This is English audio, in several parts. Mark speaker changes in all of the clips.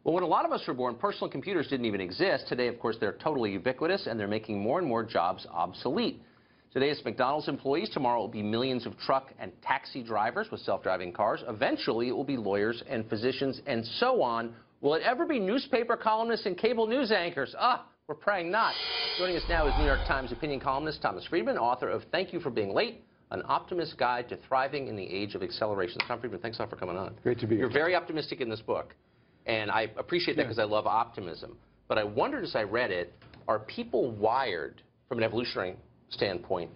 Speaker 1: Well, when a lot of us were born, personal computers didn't even exist. Today, of course, they're totally ubiquitous, and they're making more and more jobs obsolete. Today, it's McDonald's employees. Tomorrow, it will be millions of truck and taxi drivers with self-driving cars. Eventually, it will be lawyers and physicians and so on. Will it ever be newspaper columnists and cable news anchors? We're praying not. Joining us now is New York Times opinion columnist Thomas Friedman, author of Thank You for Being Late, An Optimist's Guide to Thriving in the Age of Acceleration. Tom Friedman, thanks a lot for coming on.
Speaker 2: Great to be here.
Speaker 1: You're very optimistic in this book, and I appreciate that because I love optimism. But I wondered as I read it, are people wired from an evolutionary standpoint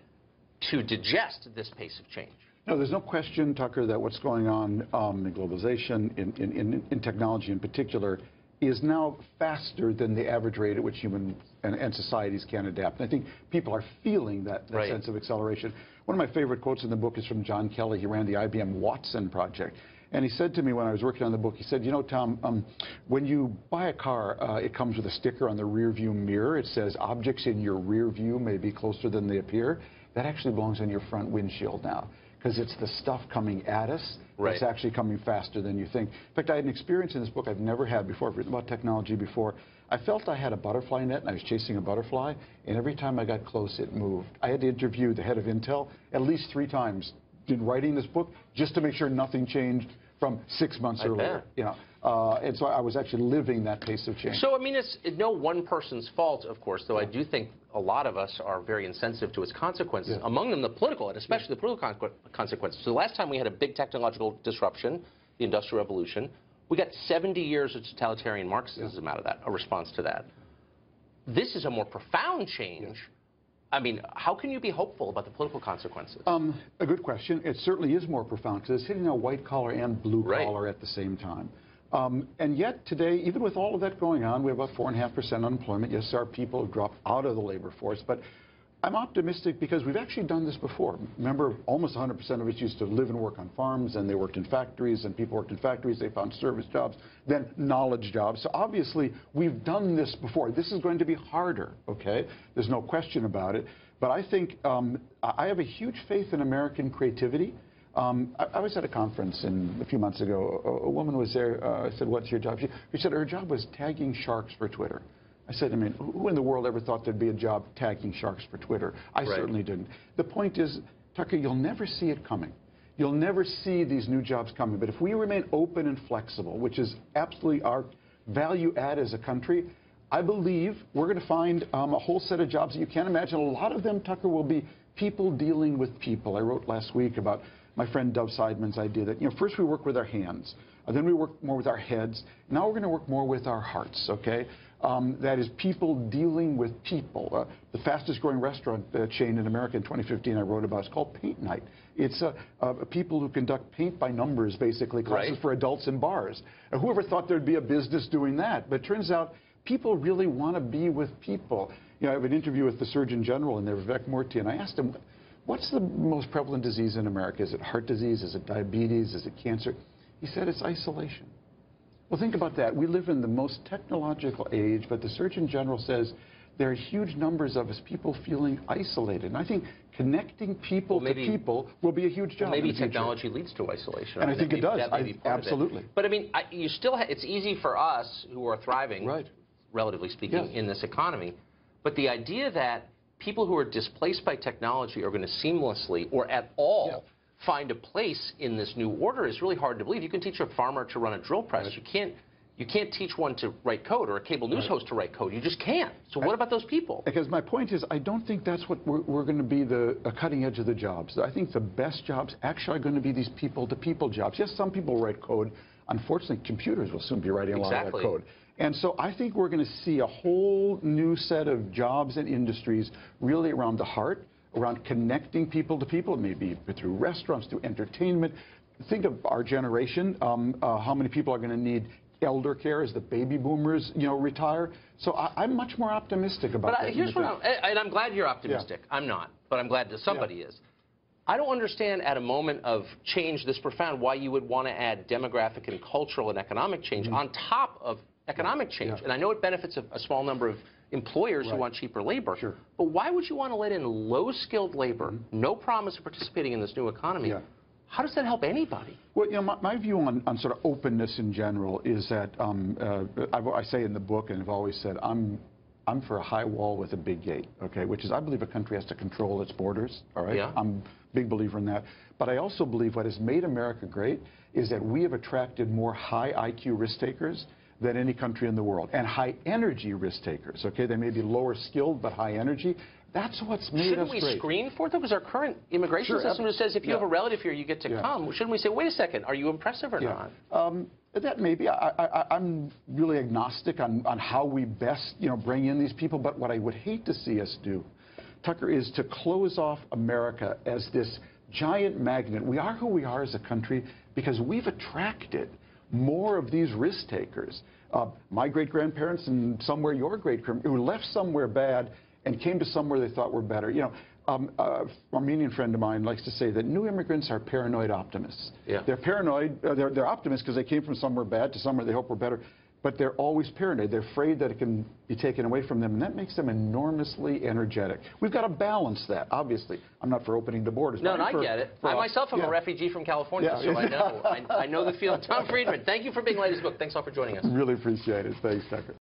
Speaker 1: to digest this pace of change?
Speaker 2: No, there's no question, Tucker, that what's going on in globalization, in technology in particular, is now faster than the average rate at which humans and societies can adapt. And I think people are feeling that sense of acceleration. One of my favorite quotes in the book is from John Kelly. He ran the IBM Watson project. And he said to me when I was working on the book, he said, you know, Tom, when you buy a car, it comes with a sticker on the rear view mirror. It says objects in your rear view may be closer than they appear. That actually belongs on your front windshield now, because it's the stuff coming at us that's actually coming faster than you think. In fact, I had an experience in this book I've never had before. I've written about technology before. I felt I had a butterfly net, and I was chasing a butterfly, and every time I got close, it moved. I had to interview the head of Intel at least 3 times in writing this book just to make sure nothing changed from 6 months earlier. You know, and so I was actually living that pace of change.
Speaker 1: So, I mean, it's no one person's fault, of course, though I do think a lot of us are very insensitive to its consequences, among them the political, and especially the political consequences. So the last time we had a big technological disruption, the Industrial Revolution, we got 70 years of totalitarian Marxism out of that, a response to that. This is a more profound change. I mean, how can you be hopeful about the political consequences?
Speaker 2: A good question. It certainly is more profound because it's hitting a white collar and blue collar at the same time. And yet today, even with all of that going on, we have about 4.5% unemployment. Yes, our people have dropped out of the labor force, but I'm optimistic because we've actually done this before. Remember, almost 100% of us used to live and work on farms, and they worked in factories, and people worked in factories. They found service jobs, then knowledge jobs. So obviously, we've done this before. This is going to be harder, okay? There's no question about it. But I think I have a huge faith in American creativity. I was at a conference a few months ago. A woman was there. I said, what's your job? She said her job was tagging sharks for Twitter. I said, I mean, who in the world ever thought there'd be a job tagging sharks for Twitter? I certainly didn't. The point is, Tucker, you'll never see it coming. You'll never see these new jobs coming. But if we remain open and flexible, which is absolutely our value add as a country, I believe we're going to find a whole set of jobs that you can't imagine. A lot of them, Tucker, will be people dealing with people. I wrote last week about my friend Dov Seidman's idea that, you know, first we work with our hands, then we work more with our heads. Now we're going to work more with our hearts, okay? That is people dealing with people. The fastest growing restaurant chain in America in 2015 I wrote about is called Paint Night. It's people who conduct paint by numbers, basically, classes for adults in bars. Whoever thought there'd be a business doing that? But it turns out people really want to be with people. You know, I have an interview with the Surgeon General in there, Vivek Murthy, and I asked him, what's the most prevalent disease in America? Is it heart disease? Is it diabetes? Is it cancer? He said it's isolation. Well, think about that. We live in the most technological age, but the Surgeon General says there are huge numbers of us, people feeling isolated. And I think connecting people to people will be a huge job.
Speaker 1: Maybe technology leads to isolation.
Speaker 2: And I think it does. Absolutely.
Speaker 1: But I mean, you still it's easy for us who are thriving, relatively speaking, in this economy. But the idea that people who are displaced by technology are going to seamlessly or at all find a place in this new order is really hard to believe. You can teach a farmer to run a drill press. You can't teach one to write code or a cable news host to write code. You just can't. So what about those people?
Speaker 2: Because my point is, I don't think that's what we're going to be the cutting edge of the jobs. I think the best jobs actually are going to be these people-to-people jobs. Yes, some people write code. Unfortunately, computers will soon be writing a lot of that code. And so I think we're going to see a whole new set of jobs and industries really around the heart, around connecting people to people, maybe through restaurants, through entertainment. Think of our generation, how many people are going to need elder care as the baby boomers, you know, retire. So I'm much more optimistic about that.
Speaker 1: Here's what and I'm glad you're optimistic. I'm not, but I'm glad that somebody is. I don't understand at a moment of change this profound why you would want to add demographic and cultural and economic change on top of economic change. And I know it benefits a small number of employers who want cheaper labor. But why would you want to let in low-skilled labor, no promise of participating in this new economy? how does that help anybody?
Speaker 2: Well, you know, my view on sort of openness in general is that I say in the book, and I've always said, I'm for a high wall with a big gate, okay, which is I believe a country has to control its borders, all right?
Speaker 1: Yeah.
Speaker 2: I'm a big believer in that. But I also believe what has made America great is that we have attracted more high IQ risk takers than any country in the world, and high energy risk takers, okay? They may be lower skilled, but high energy. That's what's made us great.
Speaker 1: Shouldn't we screen for them? Because our current immigration system says if you have a relative here, you get to come. Shouldn't we say, wait a second, are you impressive or not?
Speaker 2: That may be. I'm really agnostic on how we best, you know, bring in these people. But what I would hate to see us do, Tucker, is to close off America as this giant magnet. We are who we are as a country because we've attracted more of these risk takers. My great-grandparents and somewhere your great-grandparents who left somewhere bad and came to somewhere they thought were better. You know, an Armenian friend of mine likes to say that new immigrants are paranoid optimists. Yeah. They're paranoid. They're optimists because they came from somewhere bad to somewhere they hope were better. But they're always paranoid. They're afraid that it can be taken away from them, and that makes them enormously energetic. We've got to balance that, obviously. I'm not for opening the borders.
Speaker 1: No, I get it. I myself am a refugee from California, so I know. I know the feeling. Tom Friedman, thank you for being latest book. Thanks all for joining us.
Speaker 2: Really appreciate it. Thanks, Tucker.